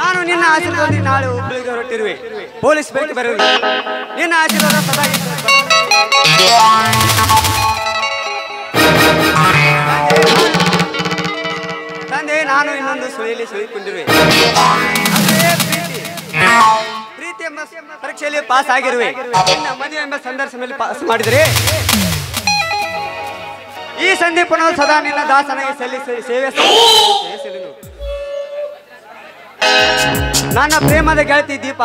ನಾನು ನಿನ್ನ ಆಶೀರ್ವಾದದಲ್ಲಿ ನಾಳೆ ಹುಬ್ಬಳ್ಳಿಗೆ ಹೊರಟಿರುವೆ. ಪೊಲೀಸ್ ಬೇಕೆ ಬರುವೆ. ನಿನ್ನ ಆಶೀರ್ವಾದ ಸದಾ ತಂದೆ. ನಾನು ಇನ್ನೊಂದು ಸುಳಿಯಲ್ಲಿ ಸುಳಿಕೊಂಡಿರುವೆ. ಪ್ರೀತಿ ಎಂಬ ಪರೀಕ್ಷೆಯಲ್ಲಿ ಪಾಸ್ ಆಗಿರುವೆ. ನಿನ್ನ ಮದುವೆ ಎಂಬ ಸಂದರ್ಶನದಲ್ಲಿ ಪಾಸ್ ಮಾಡಿದರೆ ಈ ಸಂದೀಪನು ಸದಾ ನಿನ್ನ ದಾಸನಿಗೆ ಸೇವೆ ಸಲ್ಲಿಸಲು. ನನ್ನ ಪ್ರೇಮದ ಗೆಳತಿ ದೀಪ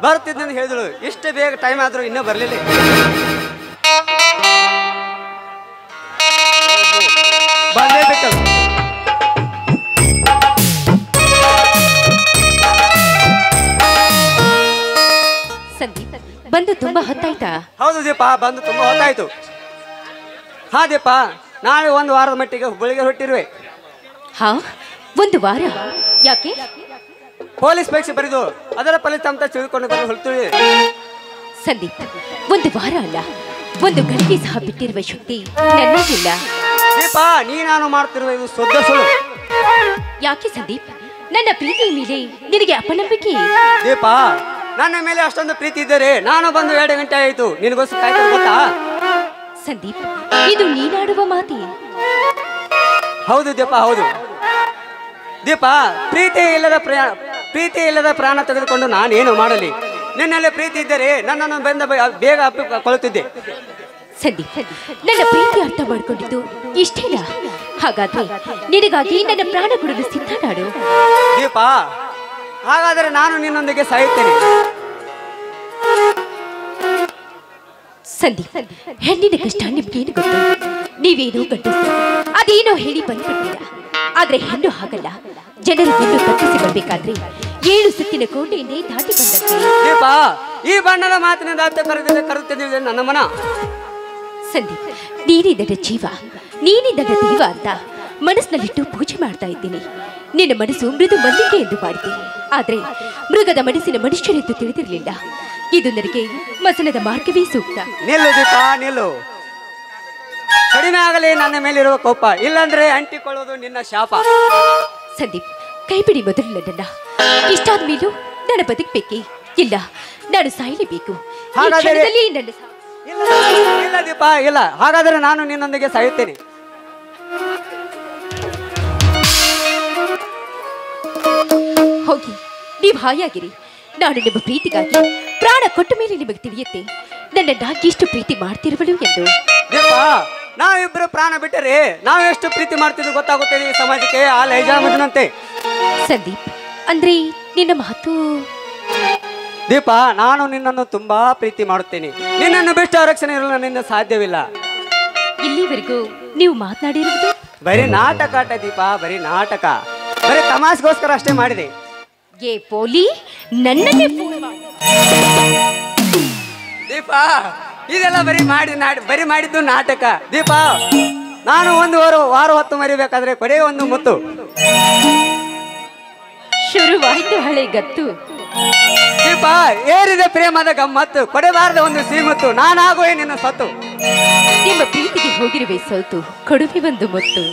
ಬರುತ್ತಿದ್ದಂತ ಹೇಳಿದಳು. ಇಷ್ಟು ಬೇಗ ಟೈಮ್ ಆದ್ರೂ ಇನ್ನೂ ಬರಲಿಲ್ಲ. ಬಂದೇ ಬಿಟ್ಟಳು. ಸಂದೀಪ್ ಬಂದು ತುಂಬಾ ಹೊತ್ತಾಯ್ತಾ? ಹೌದು ದೀಪ, ಬಂದು ತುಂಬಾ ಹೊತ್ತಾಯ್ತು. ಹಾ ದೀಪ, ನಾಳೆ ಒಂದು ವಾರದ ಮಟ್ಟಿಗೆ ಹುಬ್ಬಳ್ಳಿಗೆ ಹೊರಟಿರುವೆ. ಹಾ, ಒಂದು ವಾರ? ಯಾಕೆ? ಪೊಲೀಸ್ ಪರೀಕ್ಷೆ ಬರೆದು ಅದರ ಫಲಿತಾಂಶ ತಿಳಿದುಕೊಂಡು ಬರಲು ಹೊರಟಿರುವೆ. ಸಂದೀಪ್, ಒಂದು ವಾರ ಅಲ್ಲ, ಒಂದು ಗಂಟೆ ಸಹ ಬಿಟ್ಟಿರುವ ಶಕ್ತಿ ನನ್ನಲ್ಲಿಲ್ಲ. ದೀಪ, ನಾನು ಮಾಡ್ತಿರುವ ಇದು ಶುದ್ಧ ಸುಳ್ಳು. ಯಾಕೆ ಸಂದೀಪ್? ನನ್ನ ಪ್ರೀತಿ ಮೇಲೆ ನಿನಗೆ ಅಪನಂಬಿಕೆ? ದೀಪ, ನನ್ನ ಮೇಲೆ ಅಷ್ಟೊಂದು ಪ್ರೀತಿ ಇದ್ದರೆ ನಾನು ಬಂದು 2 ಗಂಟೆ ಆಯಿತು. ನಿನಗೋಸ್ಕರ ಕಾಯ್ತು ಗೊತ್ತಾ? ಸಂದೀಪ್, ಇದು ನೀನಾಡುವ ಮಾತಿ? ಹೌದು ದೀಪ, ಹೌದು. ದೀಪ, ಪ್ರೀತಿ ಇಲ್ಲದ ಪ್ರಾಣ ತೆಗೆದುಕೊಂಡು ನಾನೇನು ಮಾಡಲಿ? ನಿನ್ನಲ್ಲಿ ಪ್ರೀತಿ ಇದ್ದರೆ ನನ್ನನ್ನು ಬೇಗ ಅಪ್ಪಿಕೊಳ್ಳುತ್ತಿದ್ದೆ. ಸಂದೀಪ್, ನನ್ನ ಪ್ರೀತಿ ಅರ್ಥ ಮಾಡ್ಕೊಂಡಿದ್ದು ಇಷ್ಟೇನಾ? ಹಾಗಾದ್ರೆ ನಿನಗಾಗಿ ನನ್ನ ಪ್ರಾಣ ಕೊಡಲು ಸಿದ್ಧ ನಾಡು. ದೀಪ, ಹಾಗಾದರೆ ನಾನು ನಿನ್ನೊಂದಿಗೆ ಸಾಯುತ್ತೇನೆ. ಸಂದೀಪ್, ಹೆಣ್ಣಿನ ಕಷ್ಟ ನಿಮ್ಗೇನು ಗೊತ್ತು? ನೀವೇನೋ ಗಂಡಸರು ಅದೇನೋ ಹೇಳಿ ಬಂದ್ಬಿಡ್ತೀರ. ಆದ್ರೆ ಹೆಣ್ಣು ಹಾಗಲ್ಲ. ಜನರು ಹೆಣ್ಣು ತಪ್ಪಿಸಿ ಬರ್ಬೇಕಾದ್ರೆ 7 ಸುತ್ತಿನ ಕೋಟೆಯಿಂದೇ ದಾಟಿ ಬಂದಂತೆ. ದೀಪ, ಈ ಬಣ್ಣದ ಮಾತಿನಿಂದ ಕರುತ್ತಿದ್ದೆ ನನ್ನ ಮನ. ಸಂದೀಪ್, ನೀನೇ ನನ್ನ ಜೀವ, ನೀನೇ ನನ್ನ ದೈವ ಅಂತ ಮನಸ್ಸಿನಲ್ಲಿಟ್ಟು ಪೂಜೆ ಮಾಡ್ತಾ ಇದ್ದೀನಿ. ನಿನ್ನ ಮನಸ್ಸು ಮೃದು ಮಲ್ಲಿಗೆ ಎಂದು ಮಾಡಿದ್ದೀನಿ. ಆದ್ರೆ ಮೃಗದ ಮನಸ್ಸಿನ ಮನುಷ್ಯರೆಂದು ತಿಳಿದಿರಲಿಲ್ಲ. ಇದು ನನಗೆ ಮಸನದ ಮಾರ್ಗವೇ ಸೂಕ್ತ. ನಿಲ್ಲು ದೀಪ, ನಿಲ್ಲು. ಕಡಿಮೆ ಆಗಲಿ ನನ್ನ ಮೇಲಿರುವ ಕೋಪ, ಇಲ್ಲಾಂದ್ರೆ ಅಂಟಿಕೊಳ್ಳೋದು ನಿನ್ನ ಶಾಪ. ಸಂದೀಪ್, ಕೈ ಬಿಡಿ ಮೊದಲು ನನ್ನನ್ನ. ಇಷ್ಟಾದ ಮೇಲೂ ನಾನು ಬದುಕಬೇಕೇ? ಇಲ್ಲ, ನಾನು ಸಾಯಲೇಬೇಕು. ಇಲ್ಲ ದೀಪ, ಇಲ್ಲ. ಹಾಗಾದರೆ ನಾನು ನಿನ್ನೊಂದಿಗೆ ಸಾಯುತ್ತೇನೆ. ಹೋಗಿ, ನೀವು ಹಾಯಾಗಿರಿ. ನಾನು ನಿಮ್ಮ ಪ್ರೀತಿಗಾಗಿ ಪ್ರಾಣ ಕೊಟ್ಟ ಮೇಲೆ ನಿಮಗೆ ತಿಳಿಯುತ್ತೆ ನನ್ನನ್ನ ಎಷ್ಟು ಪ್ರೀತಿ ಮಾಡ್ತಿರುವಳು ಎಂದು. ದೀಪ, ನಾವಿಬ್ಬರು ಪ್ರಾಣ ಬಿಟ್ಟರೆ ನಾವು ಎಷ್ಟು ಪ್ರೀತಿ ಮಾಡ್ತಿದ್ದು ಗೊತ್ತಾಗುತ್ತದೆ ಈ ಸಮಾಜಕ್ಕೆ. ಆ ಲೈಜಾಮದನಂತೆ. ಸಂದೀಪ್, ಅಂದ್ರೆ ನಿನ್ನ ಮಾತು? ದೀಪ, ನಾನು ನಿನ್ನನ್ನು ತುಂಬಾ ಪ್ರೀತಿ ಮಾಡುತ್ತೇನೆ. ನಿನ್ನನ್ನು ಬಿಟ್ಟು ರಕ್ಷಣೆ ಇರಲು ನನ್ನಿಂದ ಸಾಧ್ಯವಿಲ್ಲ. ಇಲ್ಲಿವರೆಗೂ ನೀವು ಮಾತನಾಡಿರುವುದು ಬರೀ ನಾಟಕ ದೀಪ, ಬರೀ ನಾಟಕ. ಬರೀ ತಮಾಷೆಗೋಸ್ಕರ ಅಷ್ಟೇ ಮಾಡಿದೆ. ಏ ಪೋಲಿ, ನನ್ನನ್ನೇ ಫೋನ್ ಮಾಡಿ. ದೀಪ, ಇದೆಲ್ಲ ಬರೀ ಮಾಡಿದ್ದು ನಾಟಕ. ದೀಪ, ನಾನು ಒಂದು ವಾರ ಹೊತ್ತು ಮರಿಬೇಕಾದ್ರೆ ಕೊನೆಗೆ ಒಂದು ಮುತ್ತು. ಶುರುವಾಯ್ತು ಹಳೆ ಗತ್ತು. ದೀಪ, ಏರಿದೆ ಪ್ರೇಮದ ಗಮ್ಮತ್ತು, ಕೊಡಬಾರದ ಒಂದು ಸೀಮತ್ತು, ನಾನಾಗುವೆ ನಿನ್ನ ಸತ್ತು. ನಿಮ್ಮ ಪ್ರೀತಿಗೆ ಹೋಗಿರುವೆ ಸೋತು, ಕೊಡುವೆ ಒಂದು ಮುತ್ತು.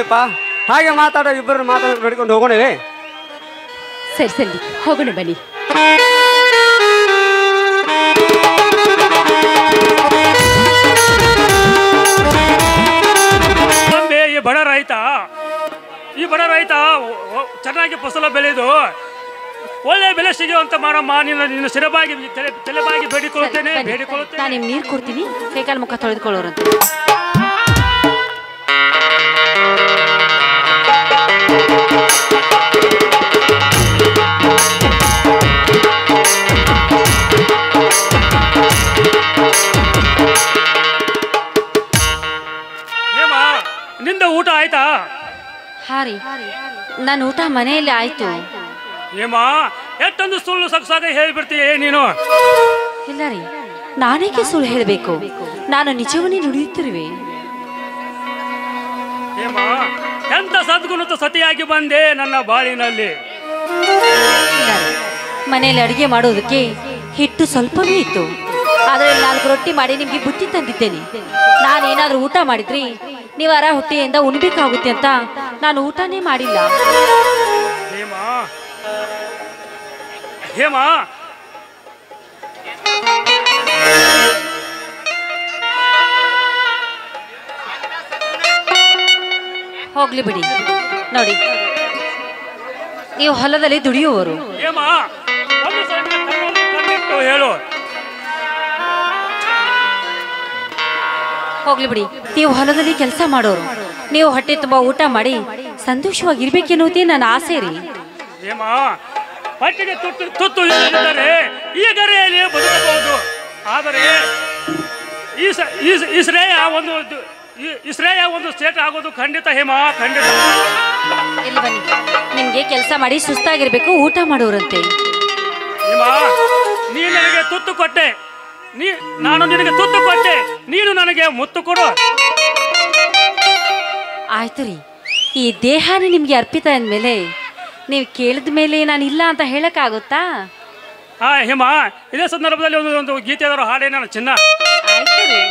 ದೀಪ, ಹಾಗೆ ಮಾತಾಡೋ ಇಬ್ಬರು ನೋಡಿಕೊಂಡು ಹೋಗೋಣವೇ? ಸರಿ ಸಂದೀಪ್, ಹೋಗೋಣ ಬನ್ನಿ. ಈ ಬಡ ರೈತ ಚೆನ್ನಾಗಿ ಫಸಲ ಬೆಳೆದು ಒಳ್ಳೆ ಬೆಲೆ ಸಿಗುವಂತ ಮಾಡಮ್ಮ. ನಿನ್ನ ತಲೆಬಾಗಿ ಬೇಡಿಕೊಳ್ಳುತ್ತೇನೆ. ನಾನು ನಿಮ್ಗೆ ನೀರು ಕೊಡ್ತೀನಿ, ಕೈಕಾಲು ಮುಖ ತೊಳೆದುಕೊಳ್ಳೋರಂತೆ. ನಿಂದ ಊಟ ಆಯ್ತಾ? ಹಾ ರೀ, ನಾನು ಊಟ ಮನೆಯಲ್ಲಿ ಆಯ್ತು. ಏಮಾ ಎಷ್ಟೊಂದು ಸುಳ್ಳು ಸೊಗಸಾಗ ಹೇಳ್ಬಿಡ್ತೀಯ ನೀನು. ಇಲ್ಲ ರೀ, ನಾನೇಕೆ ಸುಳ್ಳು ಹೇಳಬೇಕು? ನಾನು ನಿಜವನ್ನೇ ನುಡಿಯುತ್ತಿರುವೆ. ಏಮಾ ಎಂತ ಸದ್ಗುಣದ ಸತಿಯಾಗಿ ಬಂದೆ ನನ್ನ ಬಾಳಿನಲ್ಲಿ. ಮನೆಯಲ್ಲಿ ಅಡಿಗೆ ಮಾಡೋದಕ್ಕೆ ಹಿಟ್ಟು ಸ್ವಲ್ಪವೇ ಇತ್ತು. ಆದರೆ 4 ರೊಟ್ಟಿ ಮಾಡಿ ನಿಮ್ಗೆ ಬುತ್ತಿ ತಂದಿದ್ದೇನೆ. ನಾನೇನಾದ್ರೂ ಊಟ ಮಾಡಿದ್ರಿ ನೀವು ಅರ ಹೊಟ್ಟೆಯಿಂದ ಉಣ್ಬೇಕಾಗುತ್ತೆ ಅಂತ ನಾನು ಊಟನೇ ಮಾಡಿಲ್ಲ. ಹೇಮಾ ಹೋಗ್ಲಿ ಬಿಡಿ. ನೋಡಿ, ನೀವು ಹೊಲದಲ್ಲಿ ದುಡಿಯುವವರು. ಹೇಳು. ಹೋಗ್ಲಿ ಬಿಡಿ, ನೀವು ಹೊಲದಲ್ಲಿ ಕೆಲಸ ಮಾಡೋರು. ನೀವು ಹೊಟ್ಟೆ ತುಂಬಾ ಊಟ ಮಾಡಿ ಸಂತೋಷವಾಗಿರ್ಬೇಕೆನ್ನುವುದೇ ನನ್ನ ಆಸೆ ರೀ. ಹೊಟ್ಟೆಗೆ ತುತ್ತು ಇದ್ದರೆ ಈ ಗರೆಯಲ್ಲಿ ಬದುಕಬಹುದು. ಆದರೆ ಈ ಶ್ರೇಯ ಒಂದು ಸ್ಟೇಟ್ ಆಗೋದು ಖಂಡಿತ ಹೇಮಾ, ಖಂಡಿತ. ಇಲ್ಲಿ ಬನ್ನಿ, ನಿಮ್ಗೆ ಕೆಲಸ ಮಾಡಿ ಸುಸ್ತಾಗಿರ್ಬೇಕು, ಊಟ ಮಾಡೋರಂತೆ. ಹೇಮಾ, ನೀ ನನಗೆ ತುತ್ತು ಕೊಟ್ಟೆ, ನಾನು ನಿನಗೆ ತುತ್ತು ಕೊಟ್ಟೆ, ನೀನು ನನಗೆ ಮುತ್ತು ಕೊಡು. ಆಯ್ತು ರೀ, ಈ ದೇಹನೇ ನಿಮ್ಗೆ ಅರ್ಪಿತ ಅಂದಮೇಲೆ ನೀವು ಕೇಳಿದ ಮೇಲೆ ನಾನು ಇಲ್ಲ ಅಂತ ಹೇಳಕ್ಕಾಗುತ್ತಾ? ಹೇಮಾ, ಇದೇ ಸಂದರ್ಭದಲ್ಲಿ ಒಂದು ಗೀತೆ ಆದರೂ ಹಾಡೇ ನಾನು ಚಿನ್ನ. ಆಯ್ತು ರೀ.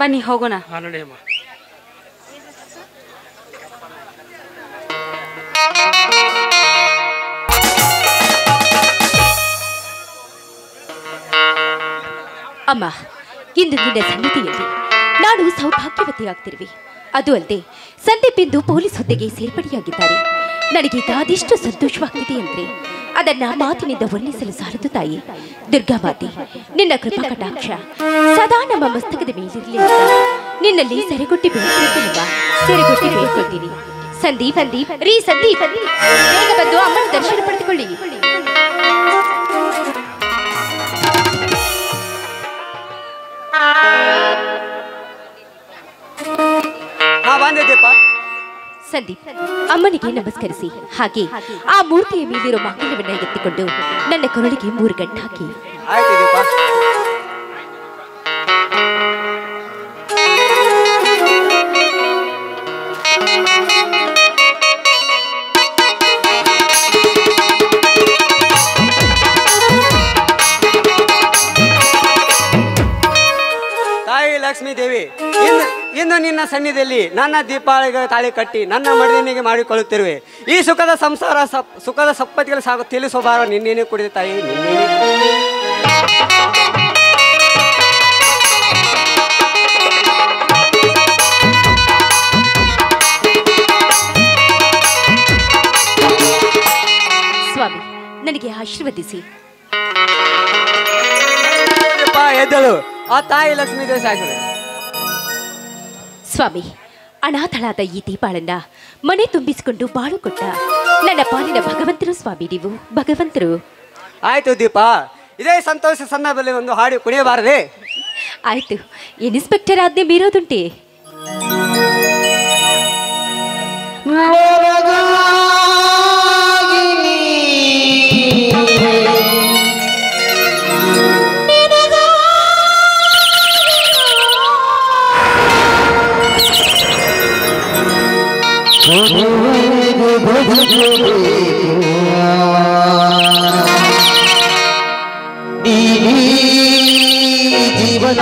ಬನ್ನಿ ಹೋಗೋಣ. ನಡೆಯಮ್ಮ. ಅಮ್ಮ, ಇಂದು ನಿನ್ನ ಸನ್ನಿಧಿಯಲ್ಲಿ ನಾನು ಸೌಭಾಗ್ಯವತಿಯಾಗ್ತಿರುವೆ. ಅದು ಅಲ್ಲದೆ ಸಂದೀಪ್ ಇಂದು ಪೊಲೀಸ್ ಹುದ್ದೆಗೆ ಸೇರ್ಪಡೆಯಾಗಿದ್ದಾರೆ. ನನಗೀಗ ಅದೆಷ್ಟು ಸಂತೋಷವಾಗ್ತಿದೆ ಅಂದ್ರೆ ಅದನ್ನ ಮಾತಿನಿಂದ ವರ್ಣಿಸಲು ಸಾಲದು ತಾಯಿ. ದುರ್ಗಾಮಾತೆ, ನಿನ್ನ ಕೃಪಾ ಕಟಾಕ್ಷ ಸದಾ ನಮ್ಮ ಮಸ್ತಕದ ಮೇಲಿರಲಿ ಅಂತ ನಿನ್ನಲ್ಲಿ ಸೆರೆಗೊಟ್ಟಿ ಬೇಡ್ಕೊಳ್ತೀನಿ. ಸಂದೀಪ್ ರೀ ಸಂದೀಪ್, ಬೇಗ ಬಂದು ಅಮ್ಮನ ದರ್ಶನ ಪಡೆದುಕೊಳ್ಳಿ. ಸಂದೀಪ್, ಅಮ್ಮನಿಗೆ ನಮಸ್ಕರಿಸಿ, ಹಾಗೆ ಆ ಮೂರ್ತಿಯ ಮೇಲಿರೋ ಮಾಂಗಲ್ಯವನ್ನ ಎತ್ತಿಕೊಂಡು ನನ್ನ ಕೊರಳಿಗೆ 3 ಗಂಟೆ ಹಾಕಿ. ತಾಯಿ ಲಕ್ಷ್ಮೀ ದೇವಿ, ಇಂದು ನಿನ್ನ ಸನ್ನಿಧಿಯಲ್ಲಿ ನನ್ನ ದೀಪಾವಳಿಗೆ ತಾಳಿ ಕಟ್ಟಿ ನನ್ನ ಮಡಿನಿಗೆ ಮಾಡಿಕೊಳ್ಳುತ್ತಿರುವೆ. ಈ ಸುಖದ ಸಂಸಾರ ಸುಖದ ಸಪ್ಪತ್ತಿಗೆ ಸಾಗು ತಿಳಿಸೋ ಭಾರ ನಿನ್ನೇನೆ ಕುಡಿದ ತಾಯಿ, ನಿನ್ನೇನೆ. ಸ್ವಾಮಿ, ನನಗೆ ಆಶೀರ್ವದಿಸಿ. ಎದ್ದಳು ಆ ತಾಯಿ ಲಕ್ಷ್ಮೀ ದೇವಿ ಸಾಯಿಸಿದೆ. ಸ್ವಾಮಿ, ಅನಾಥಳಾದ ಈ ದೀಪಾಳನ್ನ ಮನೆ ತುಂಬಿಸಿಕೊಂಡು ಬಾಳು ಕೊಟ್ಟ ನನ್ನ ಪಾಲಿನ ಭಗವಂತರು ಸ್ವಾಮಿ, ನೀವು ಭಗವಂತರು. ಆಯ್ತು ದೀಪ, ಇದೇ ಸಂತೋಷ ಸಂದರ್ಭದಲ್ಲಿ ಒಂದು ಹಾಡು ಕುಣಿಯಬಾರದೆ? ಆಯ್ತು, ಇನ್ಸ್ಪೆಕ್ಟರ್ ಆಜ್ಞೆ ಮೀರೋದುಂಟೆ? ಜೀವನ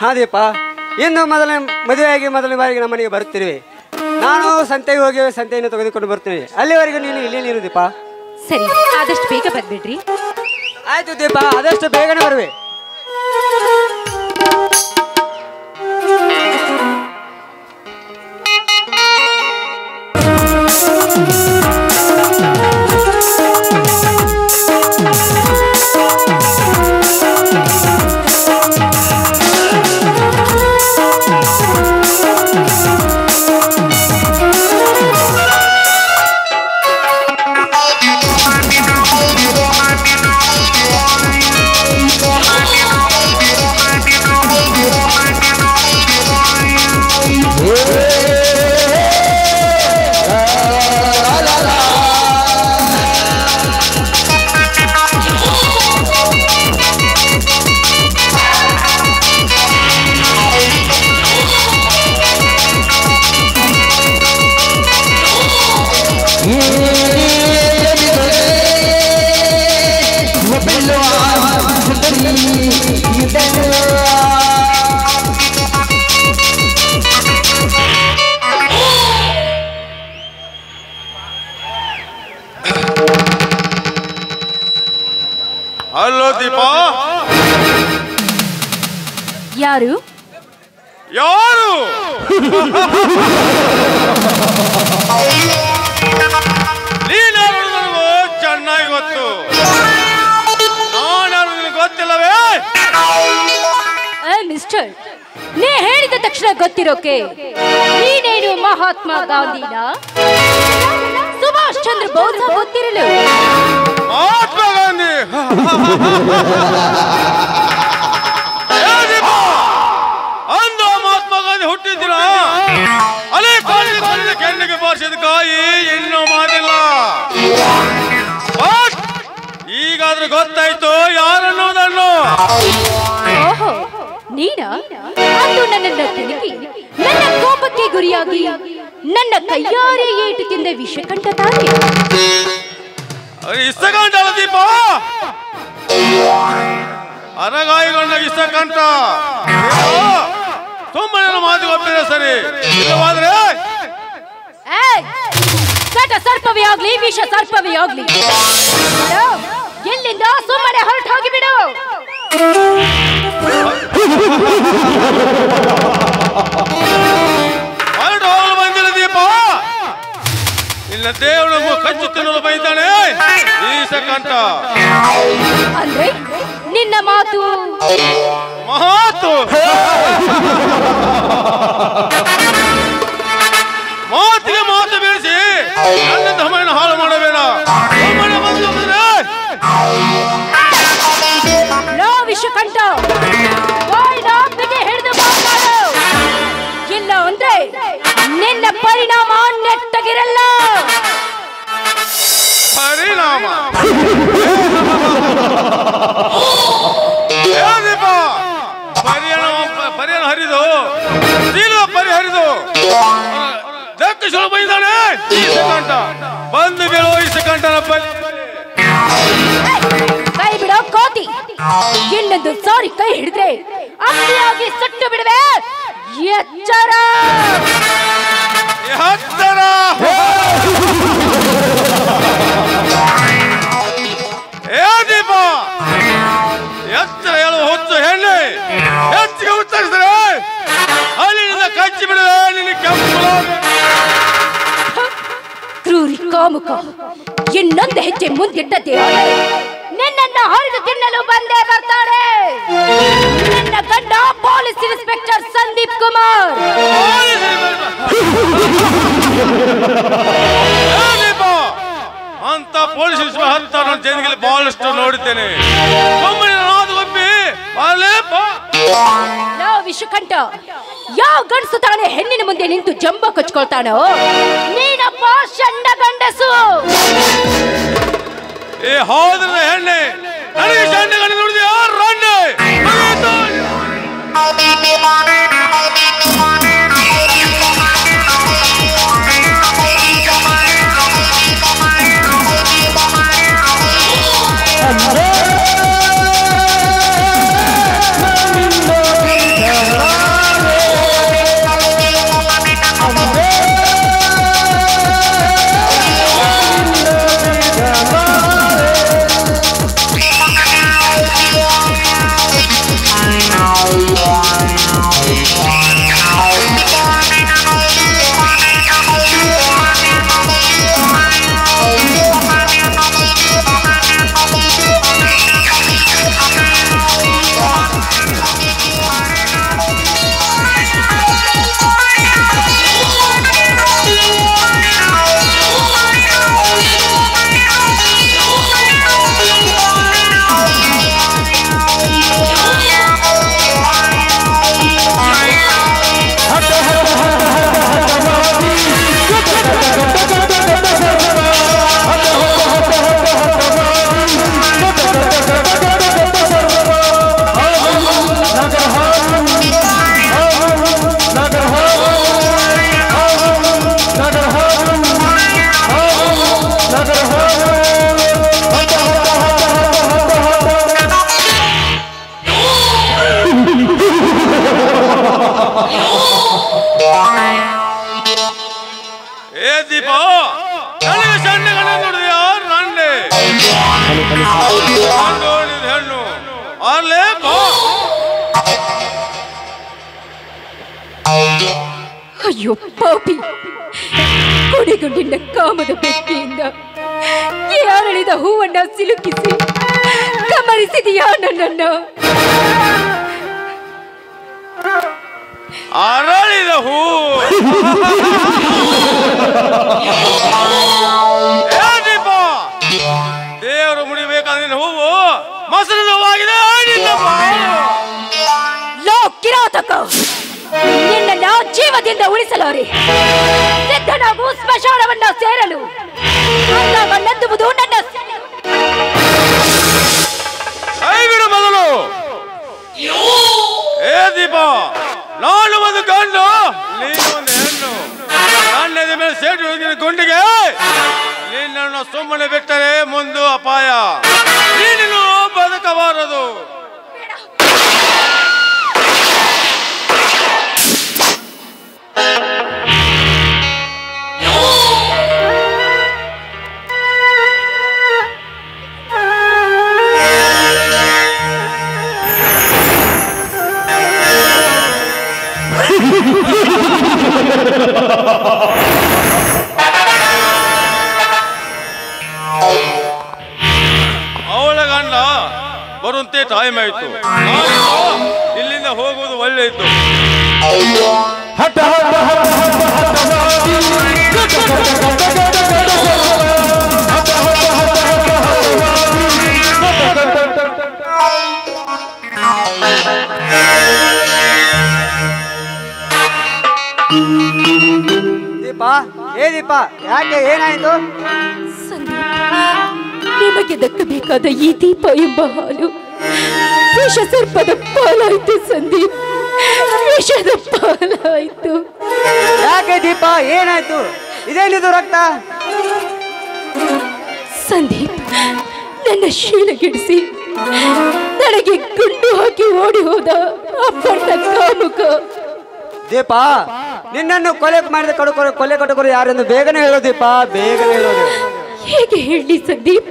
ಹಾಂ ದೀಪ, ಇನ್ನು ಮದುವೆಯಾಗಿ ಮೊದಲನೇ ಬಾರಿಗೆ ನಮ್ಮ ಮನೆಗೆ ಬರುತ್ತಿರುವೆ. ನಾನು ಸಂತೆಗೆ ಹೋಗಿ ಸಂತೆಯನ್ನು ತೆಗೆದುಕೊಂಡು ಬರ್ತೀನಿ. ಅಲ್ಲಿವರೆಗೂ ನೀನು ಇಲ್ಲಿ ನೀನು ದೀಪ. ಸರಿ, ಆದಷ್ಟು ಬೇಗ ಬಂದ್ಬಿಡ್ರಿ. ಆಯ್ತು ದೀಪ, ಆದಷ್ಟು ಬೇಗನೆ ಬರುವೆ. ಹಲೋ ದೀಪ. ಯಾರು ಯಾರು? ನೀನಾರು ನನಗೂ ಚೆನ್ನಾಗಿ ಗೊತ್ತು. ನಾನು ನಿನಗೆ ಗೊತ್ತಿಲ್ಲವೇ? ಮಿಸ್ಟರ್, ನೀ ಹೇಳಿದ ತಕ್ಷಣ ಗೊತ್ತಿರೋಕೆ ನೀನೇನು ಮಹಾತ್ಮ ಗಾಂಧಿನ ಸುಭಾಷ್ ಚಂದ್ರ ಬೋಸ್ ಗೊತ್ತಿರಲು? ಮಹಾತ್ಮ ಗಾಂಧಿ ಅಂದ ಮಹಾತ್ಮ ಗಾಂಧಿ ಹುಟ್ಟಿದ್ದೀರ? ಅದೇ ಕಾಲಿಗೆ ಕೆನ್ನೆಗೆ ಬಾರಿಸಿದ ಕಾಯಿ ಇನ್ನೂ ಮಾಡಿಲ್ಲ. ಈಗಾದ್ರೂ ಗೊತ್ತಾಯ್ತು ಯಾರನ್ನೋದನ್ನು. ಓಹೋ, ನೀನ ಅಂದು ನನ್ನನ್ನು ಕೆಣಕಿ ನನ್ನ ಕೋಪಕ್ಕೆ ಗುರಿಯಾಗಿ ನನ್ನ ಕೈಯಾರೆ ಏಟು ತಿಂದ ವಿಷಕಂಠ ತಾನೆ? ಇಷ್ಟಕಂಠ ದೀಪ, ಅರಗಾಯಿಗೊಂಡ ಇಷ್ಟಕಂಠ. ಸುಮ್ಮನೆ ಮಾತಿಗೆ ಒಪ್ಪಿದೆ ಸರಿ, ಇಲ್ಲವಾದ್ರೆ ಕಟ ಸರ್ಪವೇ ಆಗ್ಲಿ ವಿಷ ಸರ್ಪವೇ ಆಗ್ಲಿ ಎಲ್ಲಿಂದ ಸುಮ್ಮನೆ ಹೊರಟು ಹೋಗಿಬಿಡು. ಹೊರಟು ಹೋಗಲು ಬಂದಿಲ್ಲ ದೀಪ. ಇಲ್ಲ ದೇವಳು ಕಚ್ಚು ತಿನ್ನಲು ಬೈತಾನೆ ಈಸಕಂಠ. ಅಂದ್ರೆ ನಿನ್ನ ಮಾತು ಮಾತು ಮಾತಿಗೆ ಮಾತು ಬೆಳೆಸಿ ನನ್ನ ಧಮನ ಹಾಳು ಮಾಡಬೇಡ. ವಿಷಕಂಠ ಹಿಡಿದು ಮಾತಾಡು, ಇಲ್ಲ ಅಂದ್ರೆ ನಿನ್ನ ಪರಿಣಾಮ ನೆಟ್ಟಗಿರಲ್ಲ. ಪರಿಣಾಮ ಪರಿಯನ ಹರಿದು ಪರಿಹರಿದು ದಕ್ಷಿಣ ಬೈದಾನೆ ಈಸಕಂಠ. ಬಂದು ಬೀಳೋ ಈಸಕಂಠನ ಕೈ ಬಿಡೋ ಕೋತಿ, ಇನ್ನೊಂದು ಸಾರಿ ಕೈ ಹಿಡಿದ್ರೆ ಅತಿಯಾಗಿ ಸುಟ್ಟು ಬಿಡುವೆ. ಎಚ್ಚರ ಎತ್ತರ ದೀಪ. ಎತ್ತರ ಹೇಳುವ ಹೊತ್ತು ಹೆಣ್ಣೆ ಹೆಚ್ಚಿಗೆ ಉತ್ತರಿಸಿದ್ರೆ ಅಲ್ಲಿಂದ ಕಚ್ಚಿ ಬಿಡುವೆ ನಿನ್ನ ಕೆಂಪು. ಕ್ರೂರಿ ಕಾಮುಕ, ಇನ್ನೊಂದು ಹೆಜ್ಜೆ ಮುಂದಿಟ್ಟದೆ ನಿನ್ನನ್ನು ಹರಿದು ತಿನ್ನಲು ಬಂದೇ ಬರ್ತಾರೆ. ನನ್ನ ಗಂಡ ಪೊಲೀಸ್ ಇನ್ಸ್ಪೆಕ್ಟರ್ ಸಂದೀಪ್ ಕುಮಾರ್. ಅಂತ ಪೊಲೀಸ್ ಇನ್ಸ್ಪೆಕ್ಟರ್ ನನ್ನ ಜೈಲಿಗೆ ಬಹಳಷ್ಟು ನೋಡಿದ್ದೇನೆ. ವಿಷಕಂಠ, ಯಾವ ಗಂಡಸು ತಾನೇ ಹೆಣ್ಣಿನ ಮುಂದೆ ನಿಂತು ಜಂಬ ಕೊಚ್ಕೊಳ್ತಾನೋ ನೀನಪ್ಪ ಷಂಡ ಗಂಡಸು. ಏ ಹೋದ್ರ ಹೆಣ್ಣೆ, ನನಗೆ ಷಂಡ ಗಂಡ ನೋಡಿದೆ ಯಾರು ರಣ್ಣೆ. ಅಲ್ಲೇ ಬಾ. ಅಯ್ಯೋ ಪಾಪಿ, ಕೊನೆಗೊಂಡಿನ ಕಾಮದ ಬೆಕ್ಕಿಯಿಂದ ಯಾರಳಿದ ಹೂವನ್ನ ಸಿಲುಕಿಸಿ ಕಮರಿಸಿದೀಯಾ ನನ್ನನ್ನು? ಅರಳಿದ ಹೂ ದೀಪ, ದೇವರು ಮುಡಿಬೇಕಾದ ಹೂವು ಮೊಸರು ಹೂವಾಗಿದೆ. ಲೋ ಕಿರಾತಕ, ನಿನ್ನ ಜೀವದಿಂದ ಉಳಿಸಲಾರೆ. ಸಿದ್ಧನಾಗು ಸ್ಮಶಾನವನ್ನ ಸೇರಲು. ನಂದುವುದು ನನ್ನ ಬಿಡು ಮೊದಲು. ಏ ದೀಪ, ನಾನು ಒಂದು ಗಂಡು, ನೀನು ಒಂದು ಹೆಣ್ಣು. ನನ್ನೆದ ಮೇಲೆ ಸೇಟು ಹೋಗಿನ ಗುಂಡಿಗೆ ನಿನ್ನನ್ನು ಸುಮ್ಮನೆ ಬಿಟ್ಟರೆ ಮುಂದೆ ಅಪಾಯ. ನೀನು ಬದುಕಬಾರದು. ಅವಳ ಗಂಡ ಬರುವಂತೆ ಟೈಮ್ ಆಯ್ತು. ಇಲ್ಲಿಂದ ಹೋಗುವುದು ಒಳ್ಳೆಯಿತು. ದೀಪ, ಏ ದೀಪ, ಯಾಕೆ ಏನಾಯ್ತು? ನಿಮಗೆ ದಕ್ಕಬೇಕಾದ ಈ ದೀಪ ಎಂಬ ಹಾಲು ವಿಷ ಸರ್ಪದ ಪಾಲಾಯ್ತು ಸಂದೀಪ್, ವಿಷದ ಪಾಲಾಯ್ತು. ಯಾಕೆ ದೀಪ, ಏನಾಯ್ತು? ಇದೇನಿದು ರಕ್ತ? ಸಂದೀಪ್ ನನ್ನ ಶೀಲಗಿಡಿಸಿ ನನಗೆ ಗುಂಡು ಹಾಕಿ ಓಡಿ ಹೋದ ಅಪ್ಪಣ್ಣ ಕಾಮುಕ. ದೀಪ, ನಿನ್ನನ್ನು ಕೊಲೆ ಮಾಡಿದ ಕೊಲೆ ಕಟುಕರು ಯಾರೆಂದು ಬೇಗನೆ ಹೇಳೋ ದೀಪ, ಬೇಗನೆ ಹೇಳೋದು. ಹೇಗೆ ಹೇಳಿ ಸಂದೀಪ್,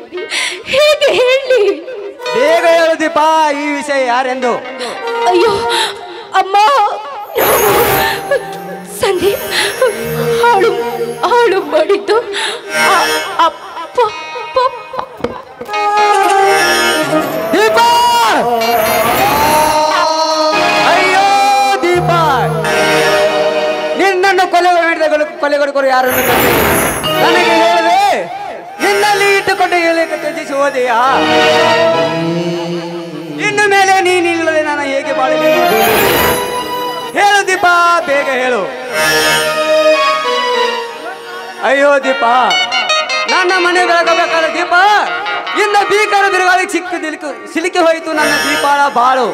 ಹೇಗೆ ಹೇಳಿ? ಬೇಗ ಹೇಳು ದೀಪ, ಈ ವಿಷಯ ಯಾರೆಂದು. ಅಯ್ಯೋ ಅಮ್ಮ, ಸಂದೀಪ್ ಹಾಳು ಹಾಳು ಮಾಡಿದ್ದು ಅಪ್ಪ. ದೀಪ, ಅಯ್ಯೋ ದೀಪ, ನಿನ್ನನ್ನು ಕೊಲೆಗಡುಕರು ಯಾರು ನನಗೆ ಹೇಳಿದೆ. ನಿನ್ನಲ್ಲಿ ಇಟ್ಟುಕೊಂಡು ಹೇಳಕ್ಕೆ ತ್ಯಜಿಸಿ ಹೋದೆಯಾ? ಇನ್ನು ಮೇಲೆ ನೀನಿಲ್ಲದೆ ನಾನು ಹೇಗೆ ಬಾಳಲಿ? ಹೇಳು ದೀಪ, ಬೇಗ ಹೇಳು. ಅಯ್ಯೋ ದೀಪ, ನನ್ನ ಮನೆ ಬೆಳಗಬೇಕಾದ್ರೆ ದೀಪ ಇಂದ ಭೀಕರ ಬಿರುಗಾಳಿಗೆ ಸಿಲುಕಿ ಹೋಯಿತು ನನ್ನ ದೀಪಾಳ ಬಾಳು.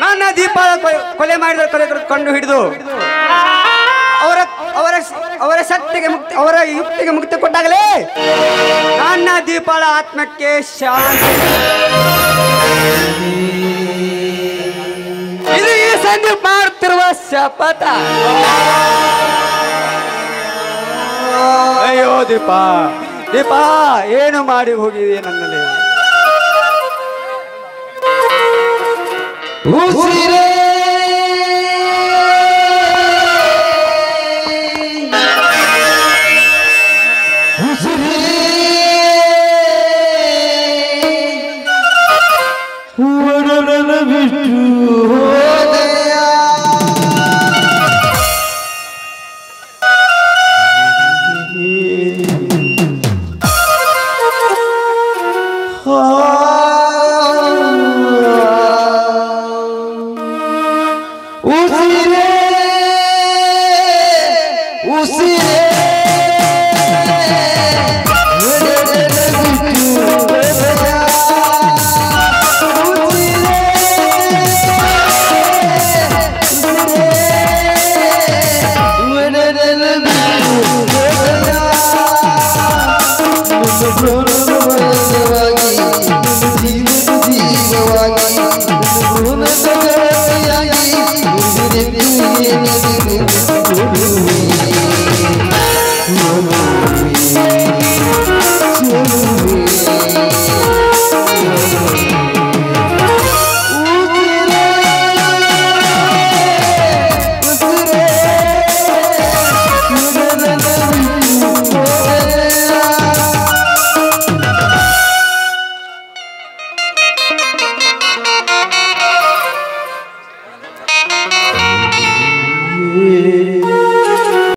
ನನ್ನ ದೀಪಾಳ ಕೊಲೆ ಮಾಡಿದ ಕೊಲೆಗರು ಕಂಡು ಹಿಡಿದು ಅವರ ಶಕ್ತಿಗೆ ಮುಕ್ತಿ, ಅವರ ಯುಕ್ತಿಗೆ ಮುಕ್ತಿ ಕೊಟ್ಟಾಗಲೇ ನನ್ನ ದೀಪಾಳ ಆತ್ಮಕ್ಕೆ ಶಾಂತಿ. ಇದು ಈ ಸಂದೀಪ್ ಮಾಡುತ್ತಿರುವ ಶಪಥ. ಅಯ್ಯೋ ದೀಪ, ದೀಪ, ಏನು ಮಾಡಿ ಹೋಗಿದೆ ನನ್ನಲ್ಲಿ? ಉಸಿರೇ Oh